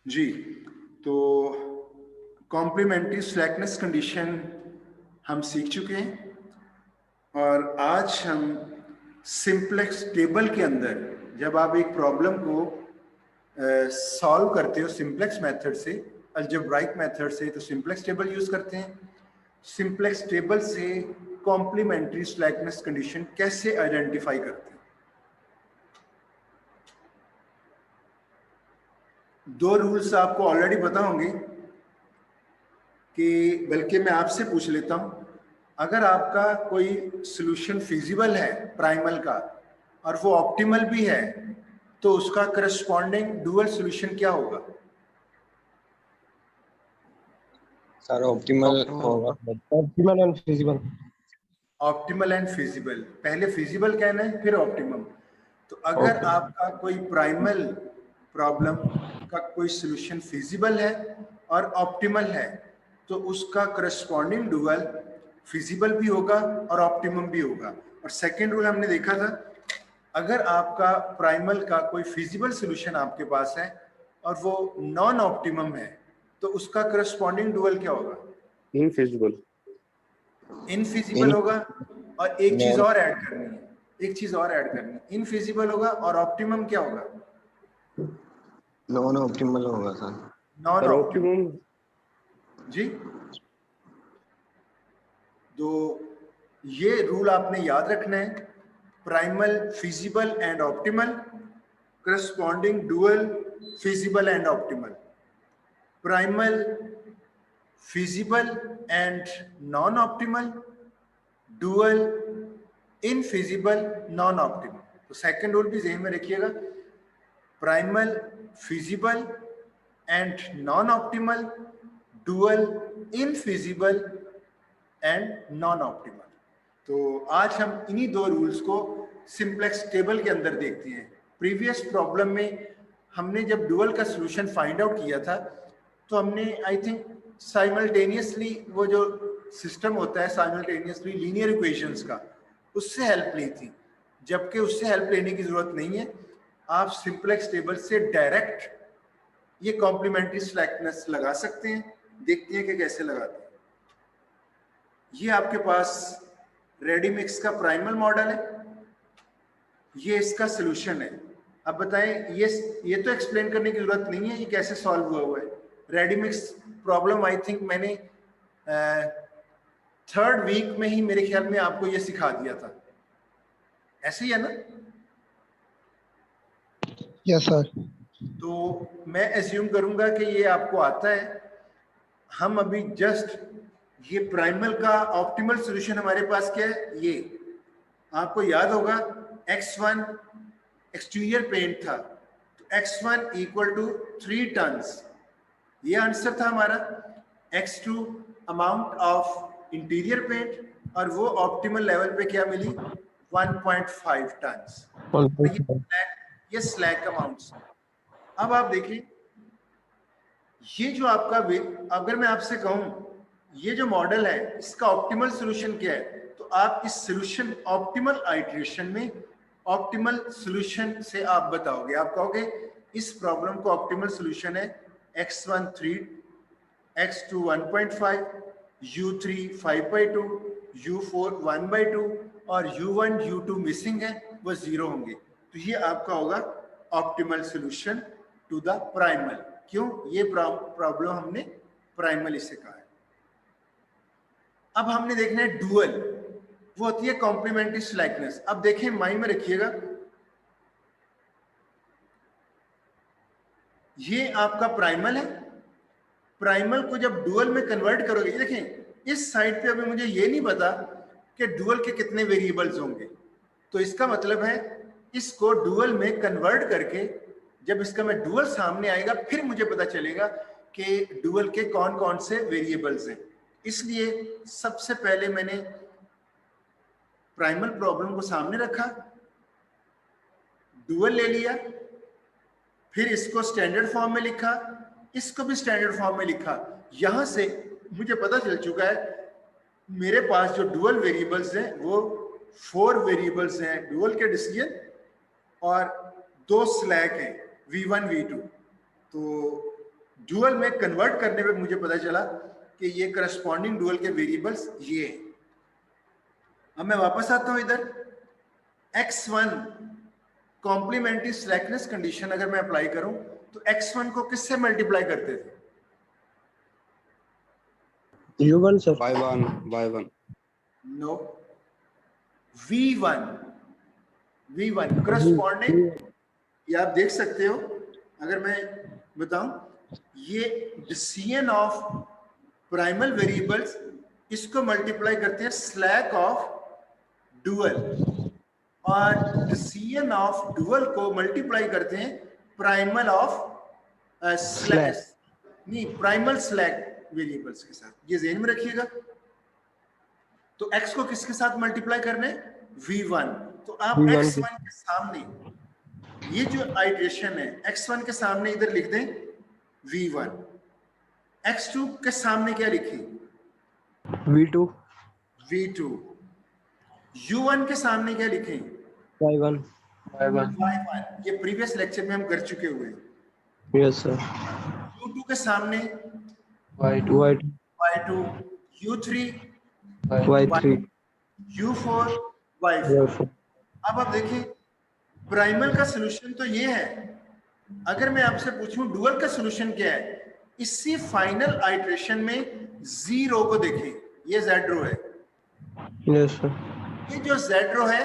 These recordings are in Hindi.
जी, तो कॉम्प्लीमेंट्री स्लैकनेस कंडीशन हम सीख चुके हैं और आज हम सिंपलेक्स टेबल के अंदर जब आप एक प्रॉब्लम को सॉल्व करते हो सिंपलेक्स मेथड से, अलजेब्राइक मेथड से, तो सिंपलेक्स टेबल यूज करते हैं। सिंपलेक्स टेबल से कॉम्प्लीमेंट्री स्लैकनेस कंडीशन कैसे आइडेंटिफाई करते हैं? दो रूल्स आपको ऑलरेडी पता होंगे कि, बल्कि मैं आपसे पूछ लेता हूं, अगर आपका कोई सॉल्यूशन फिजिबल है प्राइमल का और वो ऑप्टिमल भी है, तो उसका करस्पॉन्डिंग डुअल सॉल्यूशन क्या होगा? सर ऑप्टिमल होगा। Optimal and feasible. Optimal and feasible, पहले फिजिबल कहना है फिर ऑप्टिमम। तो अगर आपका कोई प्राइमल प्रॉब्लम का कोई सॉल्यूशन फिजिबल है और ऑप्टिमल है, तो उसका करस्पॉन्डिंग डुअल फिजिबल भी होगा और ऑप्टिमम भी होगा। और सेकेंड रूल हमने देखा था, अगर आपका प्राइमल का कोई फिजिबल सॉल्यूशन आपके पास है और वो नॉन ऑप्टिमम है, तो उसका करस्पॉन्डिंग डुअल क्या होगा? इनफिजिबल। इनफिजिबल होगा। और एक चीज और ऐड करनी है, इनफिजिबल होगा और ऑप्टिमम क्या होगा? नॉन ऑप्टिमल होगा सर। Non optimum. जी, तो ये रूल आपने याद रखना है, primal feasible and optimal, corresponding dual feasible and optimal, primal feasible and non optimal, dual infeasible non optimal. तो सेकंड रूल भी ज़हन में रखिएगा, primal feasible and non optimal, dual infeasible and non optimal. तो आज हम इन्हीं दो रूल्स को सिंपलेक्स टेबल के अंदर देखते हैं। प्रीवियस प्रॉब्लम में हमने जब डुअल का सॉल्यूशन फाइंड आउट किया था, तो हमने आई थिंक साइमल्टेनियसली वो जो सिस्टम होता है साइमल्टेनियसली लीनियर इक्वेशंस का, उससे हेल्प ली थी, जबकि उससे हेल्प लेने की जरूरत नहीं है। आप सिंपलेक्स टेबल से डायरेक्ट ये कॉम्प्लीमेंट्री स्लैकनेस लगा सकते हैं। देखते हैं कि कैसे लगाते हैं। ये आपके पास रेडी मिक्स का प्राइमल मॉडल है, ये इसका सॉल्यूशन है। अब बताएं, ये तो एक्सप्लेन करने की जरूरत नहीं है ये कैसे सॉल्व हुआ है। Ready mix problem I think मैंने थर्ड वीक में ही मेरे ख्याल में आपको ये सिखा दिया था, ऐसे ही है ना? Yes sir. तो मैं एज्यूम करूंगा कि ये आपको आता है। हम अभी जस्ट ये प्राइमल का ऑप्टिमल सॉल्यूशन हमारे पास क्या है, ये आपको याद होगा x1 एक्सटीरियर पेंट था, तो x1 इक्वल टू 3 टन्स, ये आंसर था हमारा। x2 amount of interior paint, और वो ऑप्टिमल लेवल पे क्या मिली, 1.5 टन्स। ये स्लैक अमाउंट्स। अब आप देखिए, ये जो आपका अगर मैं आपसे कहूं ये जो मॉडल है इसका ऑप्टिमल सॉल्यूशन क्या है, तो आप इस सॉल्यूशन ऑप्टिमल आइट्रेशन में ऑप्टिमल सॉल्यूशन से आप बताओगे, आप कहोगे इस प्रॉब्लम को ऑप्टिमल सॉल्यूशन है x1 3, x2 1.5, u3 5/2, u4 1/2 और u1 u2 मिसिंग है, वो 0 होंगे। तो ये आपका होगा optimal solution to the primal. क्यों? ये प्रॉब्लम हमने प्राइमली से कहा है। अब हमने देखना है डुअल, वो होती है कॉम्प्लीमेंट्री स्लैकनेस। अब देखें, माइंड में रखिएगा, ये आपका प्राइमल है। प्राइमल को जब डुअल में कन्वर्ट करोगे, ये देखें इस साइड पे अभी मुझे ये नहीं पता कि डुअल के कितने वेरिएबल्स होंगे, तो इसका मतलब है इसको डुअल में कन्वर्ट करके जब इसका मैं डुअल सामने आएगा फिर मुझे पता चलेगा कि डुअल के कौन कौन से वेरिएबल्स हैं। इसलिए सबसे पहले मैंने प्राइमल प्रॉब्लम को सामने रखा, डुअल ले लिया, फिर इसको स्टैंडर्ड फॉर्म में लिखा, इसको भी स्टैंडर्ड फॉर्म में लिखा। यहां से मुझे पता चल चुका है मेरे पास जो डुअल वेरिएबल्स हैं वो 4 वेरिएबल्स हैं डुअल के डिसीजन, और 2 स्लैक हैं v1 v2। तो डुअल में कन्वर्ट करने पे मुझे पता चला कि ये करस्पॉन्डिंग डुअल के वेरिएबल्स ये हैं। अब मैं वापस आता हूं इधर, x1 कॉम्प्लीमेंट्री स्लैकनेस कंडीशन अगर मैं अप्लाई करूं तो x1 को किससे मल्टीप्लाई करते थे? U1 sir. by one. No, v1 corresponding, ये आप देख सकते हो, अगर मैं बताऊं, ये डिसीजन ऑफ प्राइमल वेरिएबल्स, इसको मल्टीप्लाई करते हैं स्लैक ऑफ डुअल, और डिसीजन ऑफ डुअल को मल्टीप्लाई करते हैं प्राइमल ऑफ स्लैक, नहीं प्राइमल स्लैक वेरिएबल्स के साथ। ये ध्यान में रखिएगा। तो x को किसके साथ मल्टीप्लाई करने? v1। तो आप V1 x1 के सामने ये जो आइट्रेशन है x1 के सामने इधर लिख दें v1, x2 के सामने क्या लिखें? V2 v2, u1 के सामने क्या लिखें? Y1 y1। ये प्रीवियस लेक्चर में हम कर चुके हुए हैं। yes sir. u2 के सामने Y2 y2, u3 Y3 u4 y4। Y4 अब आप देखिए, प्राइमल का सॉल्यूशन तो ये है। अगर मैं आपसे पूछूं डुअल का सॉल्यूशन क्या है, इसी फाइनल आइट्रेशन में जीरो को देखें, ये जेड रो है। yes sir. ये जो जेड रो है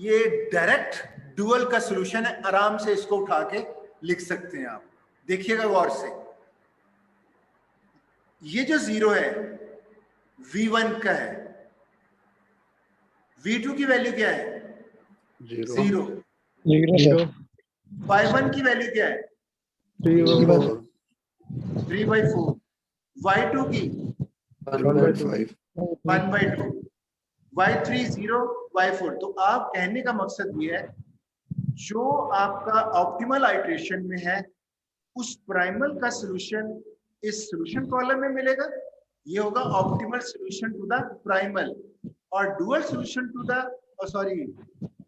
ये डायरेक्ट डुअल का सॉल्यूशन है। आराम से इसको उठा के लिख सकते हैं आप, देखिएगा गौर से। ये जो जीरो है v1 का है, v2 की वैल्यू क्या है? जीरो। Zero sir. y1 की वैल्यू क्या है? 3/4। y2 की 1/5. 1/2। y3 0, y4। तो आप कहने का मकसद ये है, जो आपका ऑप्टिमल आइट्रेशन में है उस प्राइमल का सॉल्यूशन इस सॉल्यूशन कॉलम में मिलेगा। ये होगा optimal solution to the primal, और dual solution to the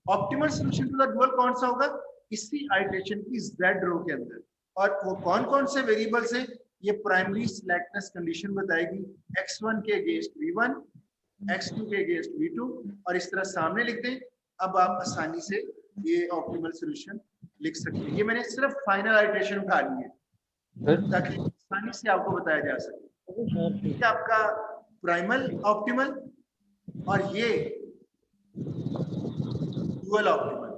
optimal solution to the dual कौन सा होगा? इसी आइट्रेशन की जेड रो के अंदर। और वो कौन कौन से वेरिएबल्स हैं ये प्राइमरी स्लैकनेस कंडीशन बताएगी। x1 के अगेंस्ट v1, x2 के अगेंस्ट v2, और इस तरह सामने लिख दें। अब आप आसानी से ये ऑप्टिमल सॉल्यूशन लिख सकते हैं। ये मैंने सिर्फ फाइनल आइट्रेशन उठा ली है ताकि आसानी से आपको बताया जा सके। ये आपका प्राइमल ऑप्टिमल और ये डुअल ऑप्टिमल।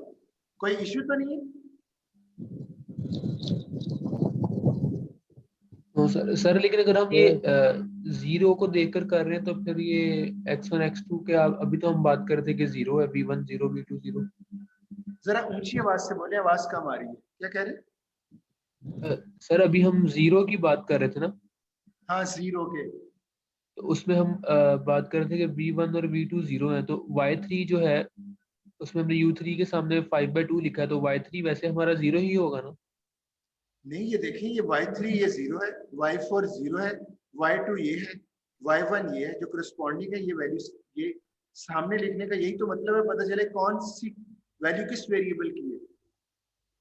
कोई इश्यू तो नहीं है? तो सर लेकिन अगर हम ये जीरो को देखकर कर रहे हैं तो फिर ये x1 x2 के अभी तो हम बात कर रहे थे कि जीरो है, v1 0 v2 0। जरा ऊंची आवाज से बोले, आवाज कम आ रही है। क्या कह रहे? सर अभी हम जीरो की बात कर रहे थे ना? हाँ, जीरो के। तो उसमें हम बात कर रहे थे कि v1 और v2 0 है, तो y3 जो है उसमें हमने u3 के सामने 5/2 लिखा है, तो y3 वैसे हमारा 0 ही होगा ना? नहीं, ये देखिए, ये y3 ये 0 है, y4 0 है, y2 ये है, y1 ये है, जो करस्पॉन्डिंग है। ये वैल्यू ये सामने लिखने का यही तो मतलब है, पता चले कौन सी वैल्यू किस वेरिएबल की है।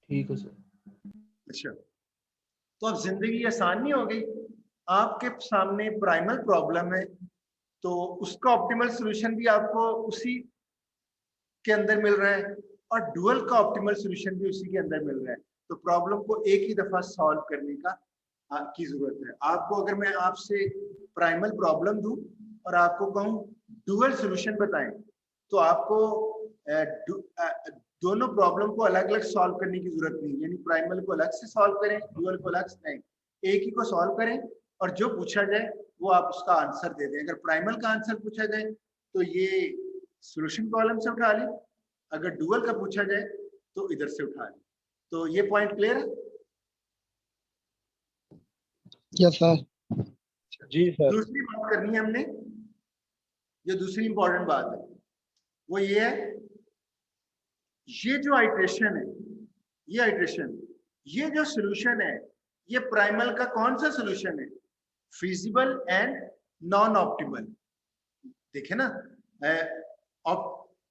ठीक है सर। अच्छा, तो अब जिंदगी आसान नहीं हो गई। आपके सामने प्राइमल प्रॉब्लम है तो उसका ऑप्टिमल सॉल्यूशन भी आपको उसी के अंदर मिल रहा है, और डुअल का ऑप्टिमल सॉल्यूशन भी उसी के अंदर मिल रहा है। तो प्रॉब्लम को एक ही दफा सॉल्व करने की जरूरत है। आपको अगर मैं आपसे प्राइमल प्रॉब्लम दूं और आपको कहूं डुअल सॉल्यूशन बताएं, तो आपको दोनों प्रॉब्लम को अलग अलग सॉल्व करने की जरूरत नहीं। यानी प्राइमल को अलग से सॉल्व करें, डुअल को अलग से नहीं, एक ही को सॉल्व करें और जो पूछा जाए वो आप उसका आंसर दे दें। अगर प्राइमल का आंसर पूछा जाए तो ये सॉल्यूशन कॉलम से उठा लें, अगर डुअल का पूछा जाए तो इधर से उठा लें। तो ये पॉइंट क्लियर है? Yes sir. जी सर. दूसरी बात करनी है हमने, जो दूसरी इंपॉर्टेंट बात है वो ये है, ये जो आइट्रेशन है, ये आइट्रेशन, ये जो सॉल्यूशन है, ये प्राइमल का कौन सा सॉल्यूशन है? Feasible and non optimal. देखे ना,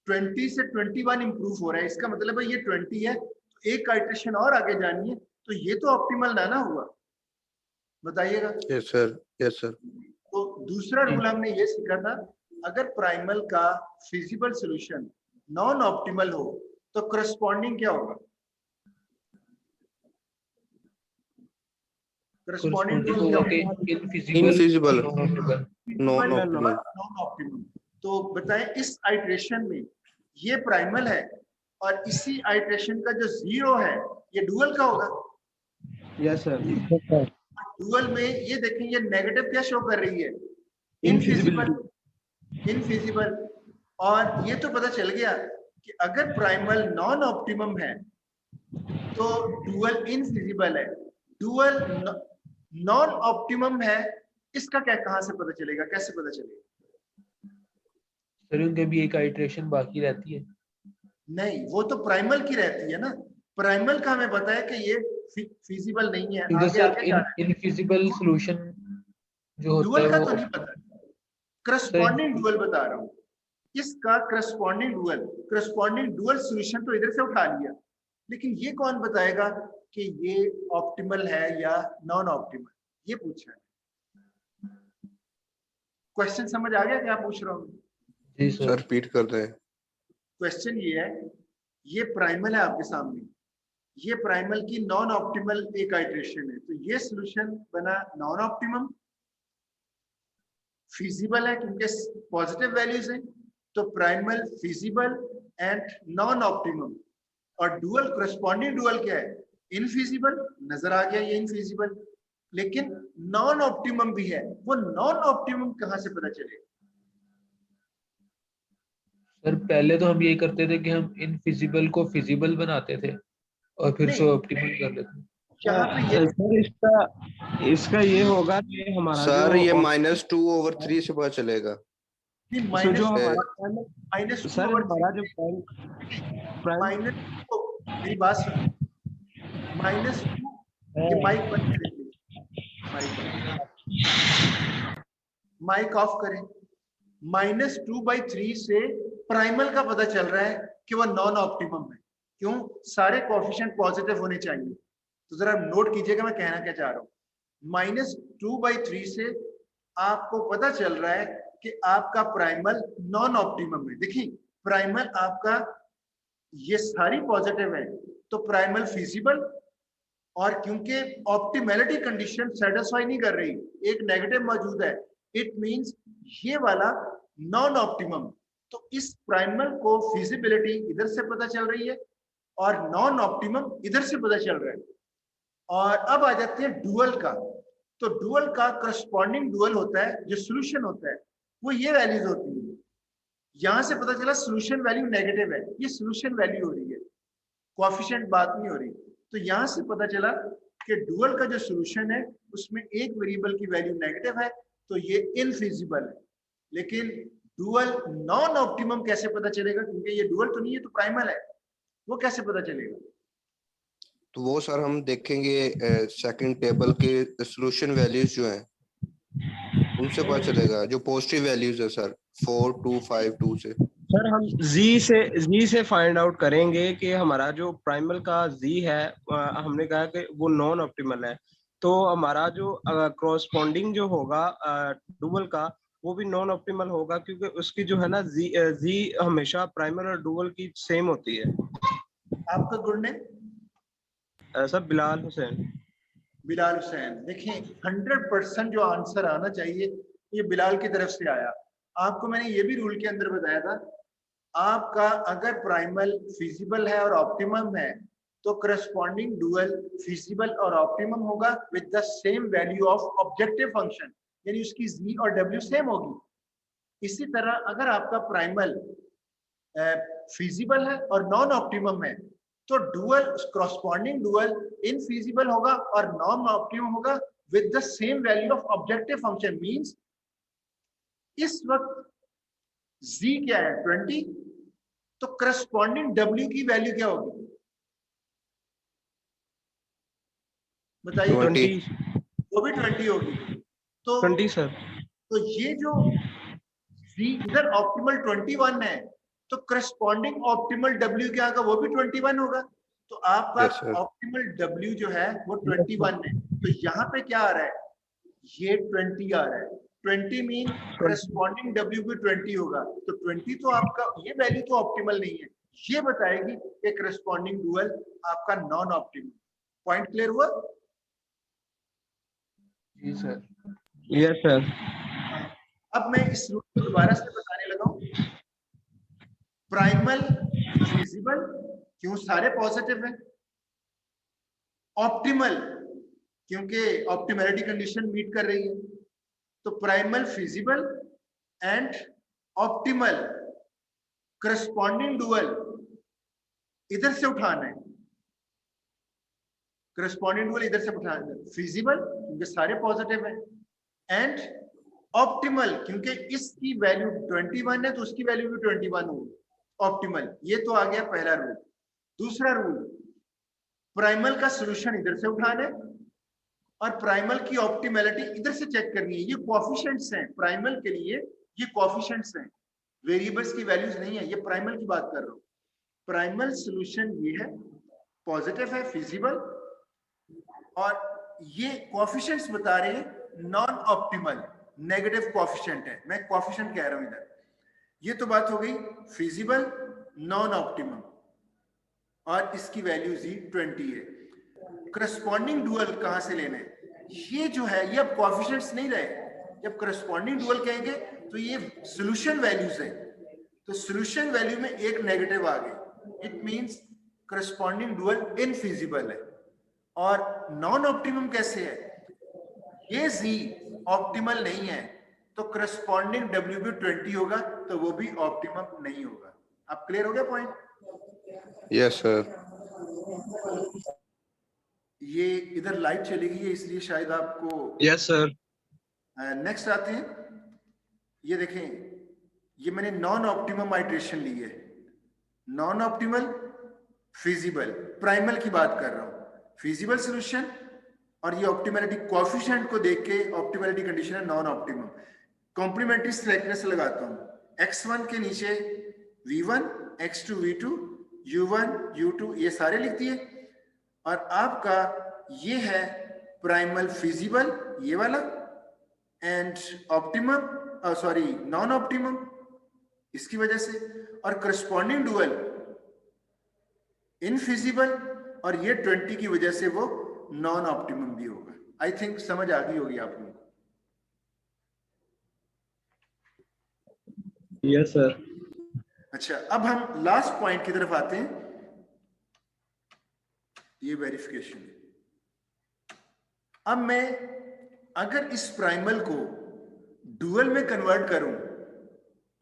20 से 21 इंप्रूव हो रहा है, इसका मतलब है ये 20 है, तो एक आइट्रेशन और आगे जानी है, तो ये तो ऑप्टिमल ना हुआ। बताइएगा। Yes sir, yes sir. तो दूसरा रूल हमने ये सीखा था, अगर प्राइमल का फिजिबल सॉल्यूशन नॉन ऑप्टिमल हो तो करस्पॉन्डिंग क्या होगा? करस्पॉन्डिंग corresponding होगा कि infeasible, non non optimal. Non optimum. तो बताएं इस आइट्रेशन में ये प्राइमल है और इसी आइट्रेशन का जो जीरो है ये डुअल का होगा। Yes sir. डुअल में ये देखें, ये नेगेटिव क्या शो कर रही है? इनफिजिबल। इनफिजिबल। और ये तो पता चल गया कि अगर प्राइमल नॉन ऑप्टिमम है तो डुअल इनफिजिबल है। डुअल नॉन ऑप्टिमम है, इसका क्या कहां से पता चलेगा, कैसे पता चलेगा? सर उनके भी एक आइट्रेशन बाकी रहती है। नहीं, वो तो प्राइमल की रहती है ना। प्राइमल का हमें पता है कि ये फिजिबल नहीं है। क्योंकि आगे सर आगे जा रहे हैं। इनफिजिबल सॉल्यूशन जो होता डुअल है का वो तो नहीं पता, करस्पॉन्डिंग डुअल बता रहा हूँ। इसका करस्पॉन्डिंग डुअल सॉल्यूशन तो इधर से उठा लिया, लेकिन ये कौन बताएगा कि ये ऑप्टिमल है या नॉन ऑप्टिमल? ये पूछा है। क्वेश्चन समझ आ गया क्या पूछ रहा हूँ? जी सर सर। रिपीट कर रहे हैं। क्वेश्चन ये है, ये प्राइमल है आपके सामने, ये प्राइमल की नॉन ऑप्टिमल एक आइट्रेशन है, तो ये सॉल्यूशन बना नॉन ऑप्टिमम। फिजिबल है क्योंकि पॉजिटिव वैल्यूज हैं, तो primal feasible and non optimum. और डुअल करस्पॉन्डिंग डुअल क्या है? इनफिजिबल। नजर आ गया ये इनफिजिबल, लेकिन नॉन ऑप्टिमम भी है। वो नॉन ऑप्टिमम कहां से पता चलेगा? सर पहले तो हम यही करते थे कि हम इनफिजिबल को फिजिबल बनाते थे और फिर से नहीं, ऑप्टिमल कर लेते थे। यहाँ पे ये सर इसका ये होगा कि हमारा सर जो ये -2/3 से पता चलेगा। माइनस जो है। माइनस टू सर ओवर हमारा जो प्राइम माइनस, मेरी बात सुनो, -2, ये माइक बंद करें प्लीज, माइक ऑफ करें। -2/3 से प्राइमल का पता चल रहा है कि वह नॉन ऑप्टिमम है। क्यों? सारे कोएफिशिएंट पॉजिटिव होने चाहिए। तो जरा नोट कीजिएगा मैं कहना क्या चाह रहा हूँ। -2/3 से आपको पता चल रहा है कि आपका प्राइमल नॉन ऑप्टिमम है। देखिए प्राइमल आपका ये सारी पॉजिटिव है, तो प्राइमल फिजिबल, और क्योंकि ऑप्टिमैलिटी कंडीशन सेटिस्फाई नहीं कर रही, एक नेगेटिव मौजूद है, इट मींस ये वाला नॉन ऑप्टिमम। तो इस प्राइमल को फिजिबिलिटी इधर से पता चल रही है और नॉन ऑप्टिमम इधर से पता चल रहा है। और अब आ जाते हैं डुअल का। तो डुअल का करस्पॉन्डिंग डुअल होता है, जो सॉल्यूशन होता है वो ये वैल्यूज होती है। यहां से पता चला सॉल्यूशन वैल्यू नेगेटिव है, ये सॉल्यूशन वैल्यू हो रही है, कोएफिशिएंट बात नहीं हो रही। तो यहां से पता चला कि डुअल का जो सॉल्यूशन है उसमें एक वेरिएबल की वैल्यू नेगेटिव है, तो ये इनफिजिबल है। लेकिन डुअल नॉन ऑप्टिमम कैसे पता चलेगा? क्योंकि ये डुअल तो नहीं है, तो प्राइमल है, वो कैसे पता चलेगा? तो वो सर हम देखेंगे सेकंड टेबल के सॉल्यूशन वैल्यूज जो हैं उनसे पता चलेगा, जो पॉजिटिव वैल्यूज है सर 4, 2, 5, 2 से। सर हम जी से फाइंड आउट करेंगे कि हमारा जो प्राइमल का जी है, हमने कहा कि वो नॉन ऑप्टिमल है, तो हमारा जो कॉरस्पॉन्डिंग जो होगा डुअल का वो भी नॉन ऑप्टिमल होगा, क्योंकि उसकी जो है ना जी हमेशा प्राइमल और डुअल की सेम होती है। आपका good name? Sir Bilal Hussain. Bilal Hussain. देखिए 100% जो आंसर आना चाहिए ये बिलाल की तरफ से आया। आपको मैंने ये भी रूल के अंदर बताया था, आपका अगर प्राइमल फिजिबल है और ऑप्टिमम है तो करस्पॉन्डिंग डुअल फिजिबल और ऑप्टिमम होगा with the same value of objective function, यानी उसकी जी और डब्ल्यू सेम होगी। इसी तरह अगर आपका प्राइमल फिजिबल है और नॉन ऑप्टिमम है तो डुअल करस्पॉन्डिंग डुअल इनफिजिबल होगा और नॉन ऑप्टिमम होगा with the same value of objective function. Means इस वक्त z क्या है 20, तो करस्पॉन्डिंग w की वैल्यू क्या होगी बताइए? 20 वो भी 20 होगी। तो 20 सर। तो ये जो z इधर ऑप्टिमल 21 है, तो करस्पॉन्डिंग ऑप्टिमल w क्या होगा? वो भी 21 होगा। तो आपका Yes, sir. ऑप्टिमल w जो है वो 21 है। तो यहाँ पे क्या आ रहा है? ये 20 आ रहा है, 20 मीन करस्पॉन्डिंग W भी 20 होगा, तो 20 तो आपका ये वैल्यू तो ऑप्टिमल नहीं है, ये बताएगी कि करस्पॉन्डिंग डुअल आपका नॉन ऑप्टिमल। पॉइंट क्लियर हुआ? जी सर। Yes sir. अब मैं इस रूल को दोबारा से बताने लगा हूं। प्राइमल फिजिबल, क्यों सारे पॉजिटिव हैं। ऑप्टिमल, क्योंकि ऑप्टिमैलिटी कंडीशन मीट कर रही है, तो primal feasible and optimal corresponding dual इधर से उठाना है, करस्पॉन्डिंग डुअल इधर से उठाना है। फिजिबल क्योंकि सारे पॉजिटिव हैं, एंड ऑप्टिमल क्योंकि इसकी वैल्यू 21 है तो उसकी वैल्यू भी 21 होगी, ऑप्टिमल। ये तो आ गया पहला रूल। दूसरा रूल, प्राइमल का सॉल्यूशन इधर से उठाना है और प्राइमल की ऑप्टिमैलिटी इधर से चेक करनी है। ये कोएफिशिएंट्स हैं प्राइमल के लिए, ये कोएफिशिएंट्स हैं, वेरिएबल्स की वैल्यूज नहीं है, ये प्राइमल की बात कर रहा हूं। प्राइमल सॉल्यूशन ये है, पॉजिटिव है, फिजिबल, और ये कोएफिशिएंट्स बता रहे हैं नॉन ऑप्टिमल, नेगेटिव कोएफिशिएंट है, मैं कोएफिशिएंट कह रहा हूं इधर। ये तो बात हो गई फिजिबल नॉन ऑप्टिमम, और इसकी वैल्यू जी 20 है। करस्पॉन्डिंग डुअल कहां से लेना है? ये जो है ये अब कोएफिशिएंट्स नहीं रहे, जब करस्पॉन्डिंग डुअल कहेंगे तो ये सॉल्यूशन वैल्यूज है, तो सॉल्यूशन वैल्यू में एक नेगेटिव आ गई, it means corresponding dual infeasible है। और नॉन ऑप्टिमम कैसे है? ये जी ऑप्टिमल नहीं है तो करस्पॉन्डिंग डब्ल्यू भी 20 होगा, तो वो भी ऑप्टिमम नहीं होगा। अब क्लियर हो गया पॉइंट? Yes sir. ये इधर लाइट चली गई है इसलिए शायद आपको। Yes sir. नेक्स्ट आते हैं, ये देखें, ये मैंने नॉन ऑप्टिमम आइट्रेशन ली है, नॉन ऑप्टिमल, फिजिबल, प्राइमल की बात कर रहा हूं, फिजिबल सॉल्यूशन, और ये ऑप्टिमैलिटी कोएफिशिएंट को देख के ऑप्टिमैलिटी कंडीशन है नॉन ऑप्टिमम। कॉम्प्लीमेंट्री स्लैकनेस लगाता हूं, x1 के नीचे v1, x2 v2, u1 u2 ये सारे लिख दिए, और आपका ये है प्राइमल फिजिबल ये वाला, and optimum sorry non optimum इसकी वजह से, और करस्पॉन्डिंग डुअल इनफिजिबल, और ये 20 की वजह से वो नॉन ऑप्टिमम भी होगा। आई थिंक समझ आ गई होगी आप लोगों को। Yes sir. अच्छा, अब हम लास्ट पॉइंट की तरफ आते हैं, ये वेरिफिकेशन है। अब मैं अगर इस प्राइमल को डुअल में कन्वर्ट करूं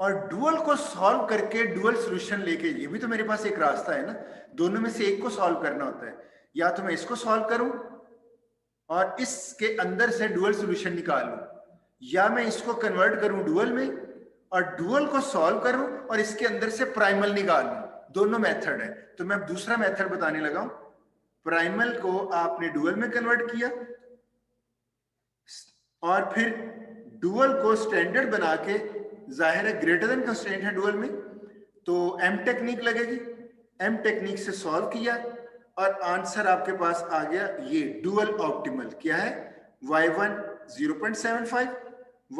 और डुअल को सॉल्व करके डुअल सॉल्यूशन लेके, ये भी तो मेरे पास एक रास्ता है ना, दोनों में से एक को सॉल्व करना होता है, या तो मैं इसको सॉल्व करूं और इसके अंदर से डुअल सॉल्यूशन निकाल लूं, या मैं इसको कन्वर्ट करूं डुअल में और डुअल को सॉल्व करूं और इसके अंदर से प्राइमल निकाल लूं। दोनों मेथड है, तो मैं अब दूसरा मेथड बताने लगा हूं। प्राइमल को आपने डुअल में कन्वर्ट किया और फिर डुअल को स्टैंडर्ड बना के, जाहिर है ग्रेटर देन कंस्ट्रेंट है डुअल में, तो एम टेक्निक लगेगी, एम टेक्निक से सॉल्व किया और आंसर आपके पास आ गया ये डुअल ऑप्टिमल। क्या है? y1 0.75,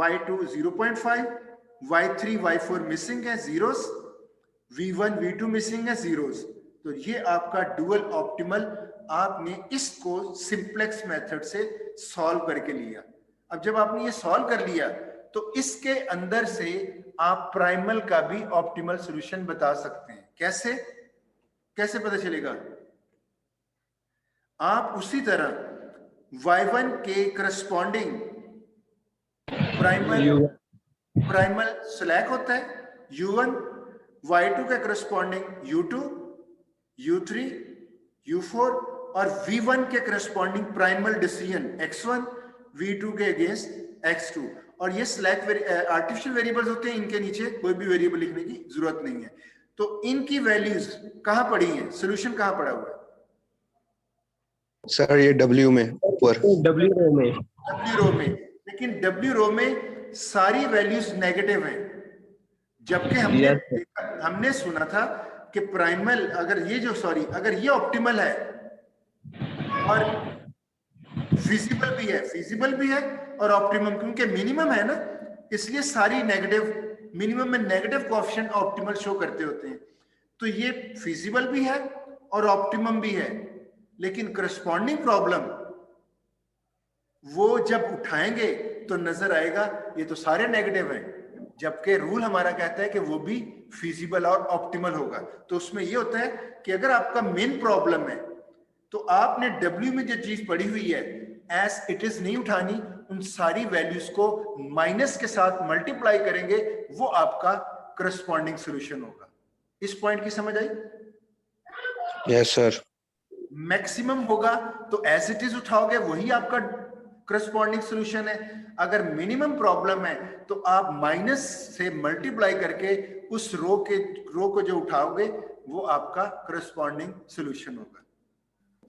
y2 0.5, y3 y4 missing है जीरोस, v1 v2 मिसिंग है जीरोस, तो ये आपका डुअल ऑप्टिमल आपने इसको सिंप्लेक्स मेथड से सॉल्व करके लिया। अब जब आपने ये सॉल्व कर लिया तो इसके अंदर से आप प्राइमल का भी ऑप्टिमल सॉल्यूशन बता सकते हैं। कैसे कैसे पता चलेगा? आप उसी तरह y1 के करस्पॉन्डिंग प्राइमल स्लैक होता है u1, y2 के करस्पॉन्डिंग u2, u3, u4 और v1 के corresponding primal decision x1, v2 के अगेंस्ट x2। और ये स्लैक आर्टिफिशियल वेरिएबल्स होते हैं, इनके नीचे कोई भी वेरिएबल लिखने की जरूरत नहीं है। तो इनकी वैल्यूज कहां पड़ी है? सॉल्यूशन कहां पड़ा हुआ है? सर ये W में ऊपर, W रो में, W रो में, लेकिन W रो में सारी वैल्यूज नेगेटिव हैं, जबकि हमने सुना था कि प्राइमल अगर ये जो अगर ये ऑप्टिमल है और फिजिबल भी है और ऑप्टिमम, क्योंकि मिनिमम है ना, इसलिए सारी नेगेटिव, मिनिमम में नेगेटिव कोएफिशिएंट ऑप्टिमल शो करते होते हैं। तो ये फिजिबल भी है और ऑप्टिमम भी है, लेकिन करस्पॉन्डिंग प्रॉब्लम वो जब उठाएंगे तो नजर आएगा ये तो सारे नेगेटिव हैं, जबकि रूल हमारा कहता है कि वो भी फिजिबल और ऑप्टिमल होगा। तो उसमें ये होता है कि अगर आपका मेन प्रॉब्लम है तो आपने W में जो चीज पड़ी हुई है एज इट इज नहीं उठानी, उन सारी वैल्यूज को माइनस के साथ मल्टीप्लाई करेंगे, वो आपका करस्पॉन्डिंग सॉल्यूशन होगा। इस पॉइंट की समझ आई? Yes sir. मैक्सिमम होगा तो एज इट इज उठाओगे, वही आपका करस्पॉन्डिंग सॉल्यूशन है। अगर मिनिमम प्रॉब्लम है तो आप माइनस से मल्टीप्लाई करके उस रो को जो उठाओगे वो आपका करस्पॉन्डिंग सॉल्यूशन होगा।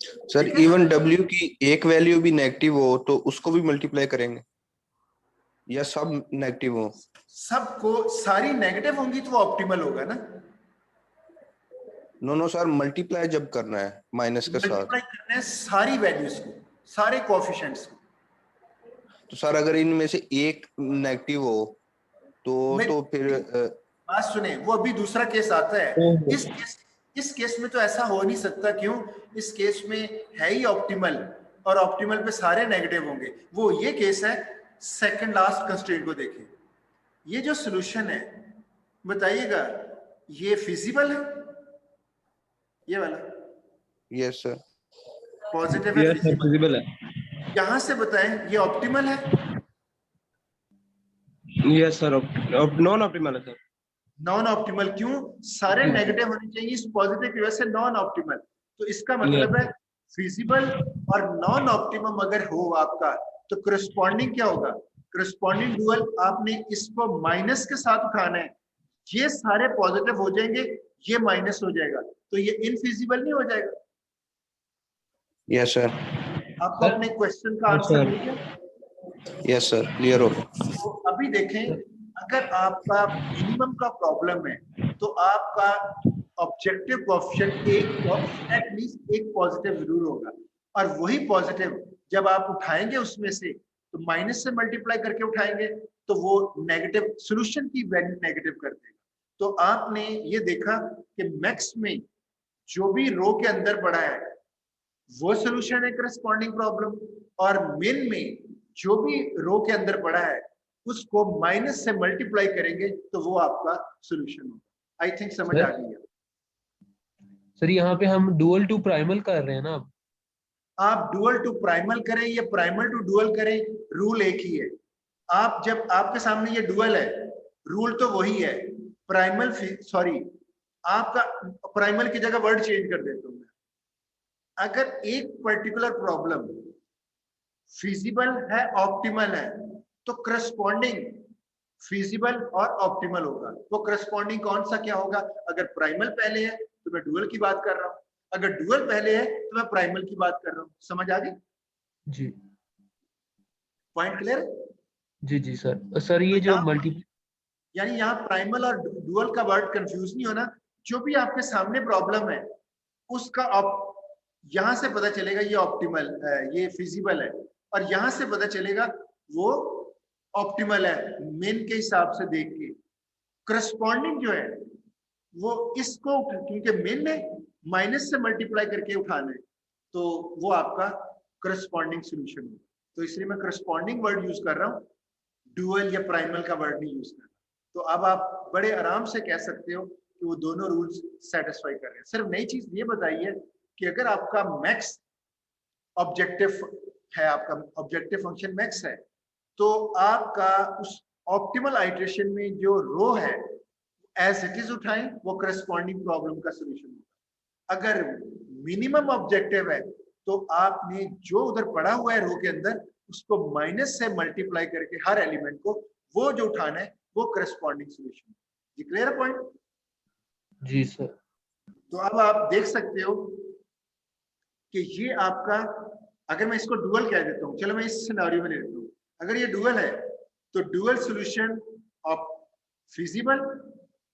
सर इवन W की एक वैल्यू भी नेगेटिव हो तो उसको भी मल्टीप्लाई करेंगे या सब नेगेटिव हो? सबको, सारी नेगेटिव होंगी तो वो ऑप्टिमल होगा ना। नो सर, मल्टीप्लाई जब करना है माइनस के साथ, मल्टीप्लाई करना है सारी वैल्यूज को, सारे कोएफिशिएंट्स को। तो सर अगर इनमें से एक नेगेटिव हो तो फिर बात सुने, वो अभी दूसरा केस आता है। इस केस में तो ऐसा हो नहीं सकता, क्यों? इस केस में है ही ऑप्टिमल और ऑप्टिमल पे सारे नेगेटिव होंगे। वो ये केस है, सेकंड लास्ट कंस्ट्रेंट को देखें। ये जो सॉल्यूशन है बताइएगा, ये फिजिबल है ये वाला? Yes sir. पॉजिटिव है, फिजिबल है। यहां से बताएं ये ऑप्टिमल है? यस सर, नॉन ऑप्टिमल है सर। नॉन ऑप्टिमल क्यों? सारे नेगेटिव होने चाहिए, इस पॉजिटिव की वजह से नॉन ऑप्टिमल। तो इसका मतलब है फिजिबल और नॉन ऑप्टिमम अगर हो आपका तो करस्पॉन्डिंग क्या होगा? करस्पॉन्डिंग डुअल आपने इसको माइनस के साथ उठाना है, ये सारे पॉजिटिव हो जाएंगे, ये माइनस हो जाएगा, तो ये इनफिजिबल नहीं हो जाएगा? Yes sir. आपको अपने क्वेश्चन का आंसर मिल गया? यस सर, क्लियर हो गया। तो अभी देखें, अगर आपका मिनिमम का प्रॉब्लम है तो आपका ऑब्जेक्टिव कोएफिशिएंट एटलीस्ट एक पॉजिटिव जरूर होगा, और वही पॉजिटिव जब आप उठाएंगे उसमें से तो माइनस से मल्टीप्लाई करके उठाएंगे तो वो नेगेटिव सॉल्यूशन की वैल्यू नेगेटिव कर देगा। तो आपने ये देखा कि मैक्स में जो भी रो के अंदर पड़ा है वो सॉल्यूशन है करस्पॉन्डिंग प्रॉब्लम, और मिन में जो भी रो के अंदर पड़ा है उसको माइनस से मल्टीप्लाई करेंगे तो वो आपका सॉल्यूशन होगा। आई थिंक समझ आ गई है। सर यहाँ पे हम डुअल टू प्राइमल कर रहे हैं ना? आप डुअल टू प्राइमल करें या प्राइमल टू डुअल करें, रूल एक ही है। आप जब आपके सामने ये डुअल है, रूल तो वही है। प्राइमल, सॉरी, आपका प्राइमल की जगह वर्ड चेंज कर देता हूं मैं। अगर एक पर्टिकुलर प्रॉब्लम फिजिबल है, ऑप्टिमल है, तो करस्पॉन्डिंग फिजिबल और ऑप्टिमल होगा। वो करस्पॉन्डिंग कौन सा क्या होगा? अगर प्राइमल पहले है तो मैं डुअल की बात कर रहा हूं, अगर डुअल पहले है तो मैं प्राइमल की बात कर रहा हूं। समझ आ गई? जी, पॉइंट क्लियर? जी सर। सर ये जो मल्टी, यानी यहाँ प्राइमल और डुअल का वर्ड कंफ्यूज नहीं होना। जो भी आपके सामने प्रॉब्लम है उसका यहां से पता चलेगा ये ऑप्टिमल है, ये फिजिबल है, और यहां से पता चलेगा वो ऑप्टिमल है मेन के हिसाब से देख के। करस्पॉन्डिंग जो है वो इसको, क्योंकि मेन में माइनस से मल्टीप्लाई करके उठाना है, तो वो आपका करस्पॉन्डिंग सॉल्यूशन है। तो इसलिए मैं करस्पॉन्डिंग वर्ड यूज कर रहा हूं, डुअल या प्राइमल का वर्ड नहीं यूज कर रहा। तो अब आप बड़े आराम से कह सकते हो कि वो दोनों रूल्स सेटिस्फाई कर रहे हैं। सिर्फ नई चीज ये बताइए कि अगर आपका मैक्स ऑब्जेक्टिव है, आपका ऑब्जेक्टिव फंक्शन मैक्स है, तो आपका उस ऑप्टिमल आइटरेशन में जो रो है एज इट इज उठाएं, वो करस्पॉन्डिंग प्रॉब्लम का सॉल्यूशन होगा। अगर मिनिमम ऑब्जेक्टिव है तो आपने जो उधर पड़ा हुआ है रो के अंदर उसको माइनस से मल्टीप्लाई करके हर एलिमेंट को वो जो उठाना है वो करस्पॉन्डिंग सॉल्यूशन। ये क्लियर है पॉइंट? जी सर। तो अब आप देख सकते हो कि ये आपका, अगर मैं इसको डुअल कह देता हूँ, चलो मैं इस सिनेरियो में ले लेता हूँ, अगर ये डुअल है तो डुअल सॉल्यूशन ऑफ फिजिबल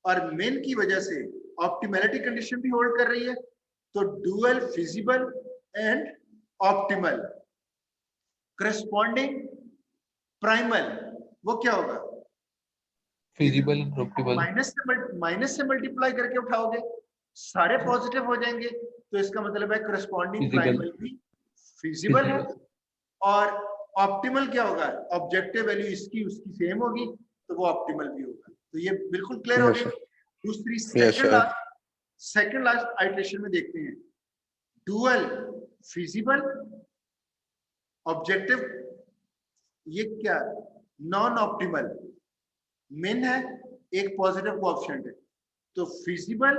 और मेन की वजह से ऑप्टिमैलिटी कंडीशन भी होल्ड कर रही है, तो dual feasible and optimal corresponding primal वो क्या होगा? Feasible and optimal. माइनस से मल्टीप्लाई करके उठाओगे सारे पॉजिटिव हो जाएंगे, तो इसका मतलब है करस्पॉन्डिंग Feasible. प्राइमल भी फिजिबल है। और ऑप्टिमल क्या होगा? ऑब्जेक्टिव वैल्यू इसकी उसकी सेम होगी तो वो ऑप्टिमल भी होगा। तो ये बिल्कुल क्लियर हो Yes, गई। sir. दूसरी Yes, sir. Second last iteration में देखते हैं, डुअल फिजिबल ऑब्जेक्टिव, ये क्या नॉन ऑप्टिमल मेन है, एक पॉजिटिव कोएफिशिएंट है, तो feasible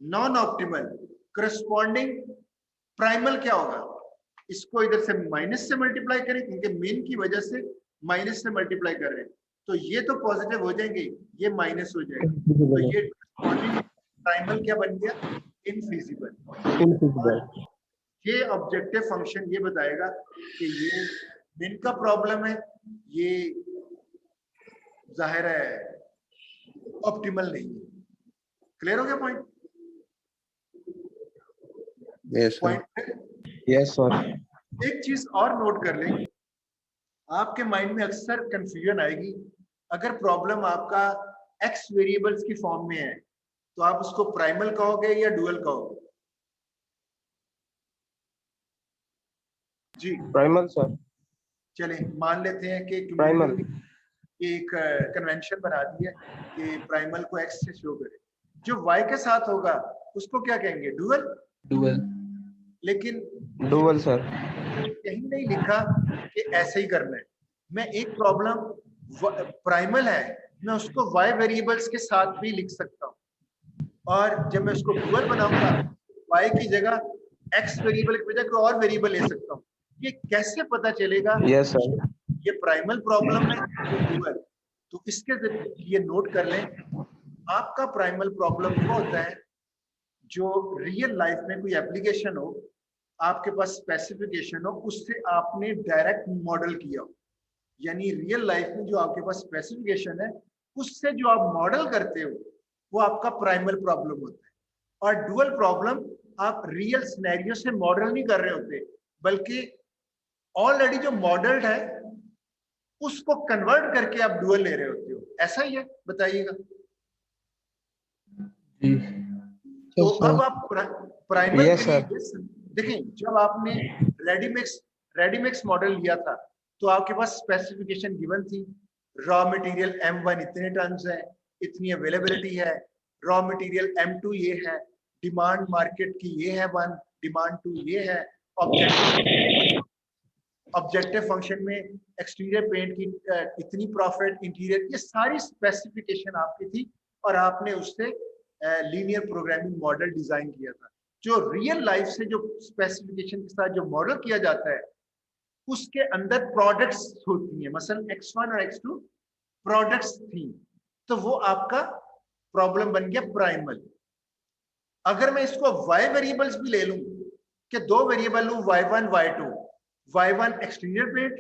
non optimal corresponding primal क्या होगा? इसको इधर से माइनस से मल्टीप्लाई करें क्योंकि मेन की वजह से माइनस से मल्टीप्लाई कर रहे हैं, तो ये तो पॉजिटिव हो जाएंगे, ये माइनस हो जाएगा, तो ये करस्पॉन्डिंग प्राइमल क्या बन गया? इनफिजिबल। ये ऑब्जेक्टिव फंक्शन ये बताएगा कि ये मेन का प्रॉब्लम है, ये जाहिर है ऑप्टिमल नहीं है। क्लियर हो गया point? Yes, sir. Point yes sir. एक चीज और नोट कर लें, आपके माइंड में अक्सर कंफ्यूजन आएगी अगर प्रॉब्लम आपका एक्स वेरिएबल्स की फॉर्म में है तो आप उसको प्राइमल कहोगे या डुअल कहोगे? जी प्राइमल सर। चलें मान लेते हैं कि प्राइमल। एक कन्वेंशन बना दी है कि प्राइमल को एक्स से शो करे, जो वाई के साथ होगा उसको क्या कहेंगे? डुअल। डुअल। लेकिन डुअल सर। कहीं नहीं लिखा कि ऐसे ही करना है। मैं एक प्रॉब्लम प्राइमल है, मैं उसको वाई वेरिएबल्स के साथ भी लिख सकता हूँ, और जब मैं उसको डुअल बनाऊंगा वाई की जगह एक्स वेरिएबल की वजह कोई और वेरिएबल ले सकता हूँ। ये कैसे पता चलेगा यस सर। ये प्राइमल प्रॉब्लम है ये डुअल? तो इसके लिए नोट कर लें, आपका प्राइमल प्रॉब्लम वो होता है जो रियल लाइफ में कोई एप्लीकेशन हो, आपके पास स्पेसिफिकेशन हो, उससे आपने डायरेक्ट मॉडल किया हो, यानी रियल लाइफ में जो आपके पास स्पेसिफिकेशन है उससे जो आप मॉडल करते हो वो आपका प्राइमल प्रॉब्लम होता है। और डुअल प्रॉब्लम आप रियल सिनेरियो से मॉडल नहीं कर रहे होते, बल्कि ऑलरेडी जो मॉडल्ड है उसको कन्वर्ट करके आप डुअल ले रहे होते हो। ऐसा ही है? बताइएगा। तो अब आप प्राइमल Yes, के लिए देखें, जब आपने रेडीमिक्स मॉडल लिया था तो आपके पास स्पेसिफिकेशन गिवन थी, रॉ मटेरियल M1 इतने टन्स है, इतनी अवेलेबिलिटी है, रॉ मटेरियल M2 ये है, डिमांड मार्केट की ये है 1, डिमांड 2 ये है, ऑब्जेक्टिव फंक्शन में एक्सटीरियर पेंट की इतनी प्रॉफिट, इंटीरियर, ये सारी स्पेसिफिकेशन आपकी थी और आपने उससे लीनियर प्रोग्रामिंग मॉडल डिजाइन किया था। जो रियल लाइफ से जो स्पेसिफिकेशन के साथ जो मॉडल किया जाता है उसके अंदर प्रोडक्ट्स होती हैं, मसलन X1 और X2 प्रोडक्ट्स थी, तो वो आपका प्रॉब्लम बन गया प्राइमल। अगर मैं इसको y वेरिएबल्स भी ले लूं कि दो वेरिएबल लूं y1 y2, y1 exterior paint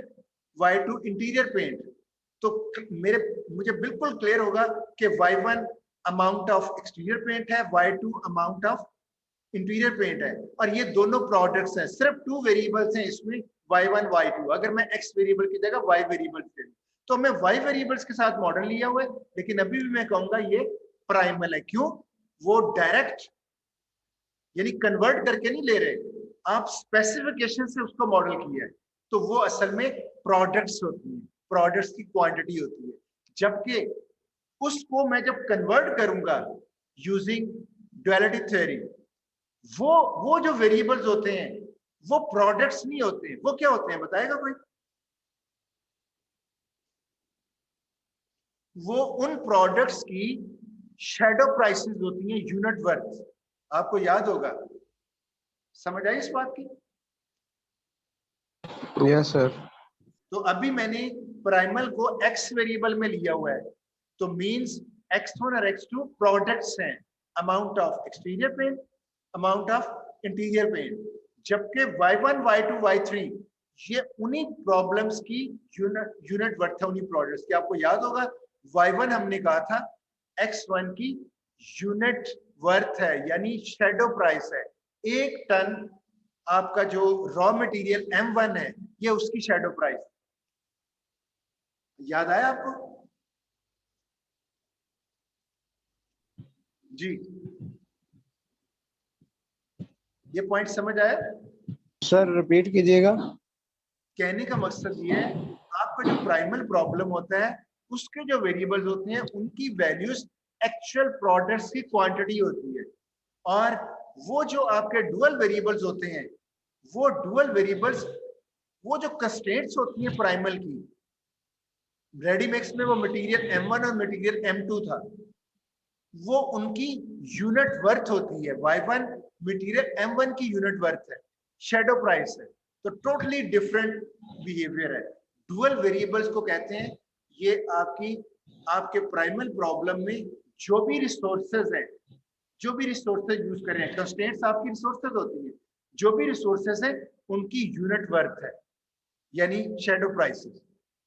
y2 interior paint, तो मुझे बिल्कुल क्लियर होगा कि y1 amount of exterior paint है, y2 amount of interior paint है, और ये दोनों प्रोडक्ट्स हैं, सिर्फ 2 वेरिएबल्स हैं इसमें y1 y2। अगर मैं x वेरिएबल की जगह y वेरिएबल ले लूं तो मैं y वेरिएबल्स के साथ मॉडल लिया हुआ है, लेकिन अभी भी मैं कहूंगा ये प्राइमल है। क्यों? वो डायरेक्ट यानी कन्वर्ट करके नहीं ले रहे, आप स्पेसिफिकेशन से उसको मॉडल किया है, तो वो असल में प्रोडक्ट्स होती हैं, प्रोडक्ट्स की क्वांटिटी होती है। जबकि उसको मैं जब कन्वर्ट करूंगा यूजिंग ड्युअलिटी थ्योरी, वो जो वेरिएबल्स होते हैं वो प्रोडक्ट्स नहीं होते हैं, वो क्या होते हैं बताएगा कोई? वो उन प्रोडक्ट्स की शैडो प्राइसेस होती हैं, यूनिट वर्थ। आपको याद होगा, समझ आई इस बात की? Yes sir. तो अभी मैंने प्राइमल को x वेरिएबल में लिया हुआ है, तो मींस x1 और x2 प्रोडक्ट्स हैं, amount of exterior paint, amount of interior paint, जबकि y1 y2 y3 ये उन्हीं प्रॉब्लम्स की यूनिट वर्थ है, उन्हीं प्रोडक्ट्स की। आपको याद होगा y1 हमने कहा था x1 की यूनिट वर्थ है, यानी शैडो प्राइस है। 1 टन आपका जो रॉ मटेरियल M1 है ये उसकी शैडो प्राइस। याद आया आपको? जी, ये पॉइंट समझ आया? सर रिपीट कीजिएगा। कहने का मकसद ये है, आपका जो प्राइमल प्रॉब्लम होता है उसके जो वेरिएबल्स होते हैं उनकी वैल्यूज एक्चुअल प्रोडक्ट्स की क्वांटिटी होती है, और वो जो आपके डुअल वेरिएबल्स होते हैं, वो डुअल वेरिएबल्स, वो जो कंस्ट्रेंट्स होती हैं प्राइमल की, रेडीमेक्स में वो मटेरियल M1 और मटेरियल M2 था, वो उनकी यूनिट वर्थ होती है। Y1 मटेरियल M1 की यूनिट वर्थ है, शैडो प्राइस है, तो टोटली डिफरेंट बिहेवियर है। डुअल वेरिएबल्स को कहते हैं, ये आपके प्राइमल प्रॉब्लम में जो भी रिसोर्सेज हैं, जो भी रिसोर्सेज यूज कर रहे हैं, कंस्ट्रेंट्स आपकी रिसोर्सेज होती है, जो भी रिसोर्सेज हैं उनकी यूनिट वर्थ है, यानी शैडो प्राइसेस।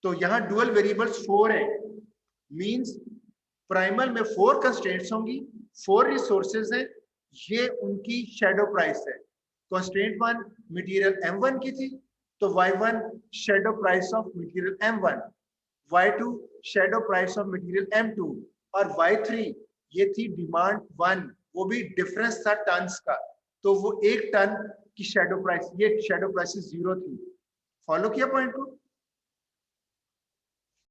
तो यहाँ डुअल वेरिएबल्स 4 है, मींस प्राइमल में 4 कंस्ट्रेंट्स होंगी, 4 रिसोर्सेज हैं, ये उनकी शैडो प्राइस है। कंस्ट्रेंट 1 मटेरियल M1 की थी, तो Y1 shadow price of material M1, Y2 shadow price of material M2, और Y3 ये थी डिमांड 1, वो भी डिफरेंस था टन्स का, तो वो 1 टन की शैडो प्राइस, ये शैडो प्राइस 0 थी। फॉलो किया पॉइंट को?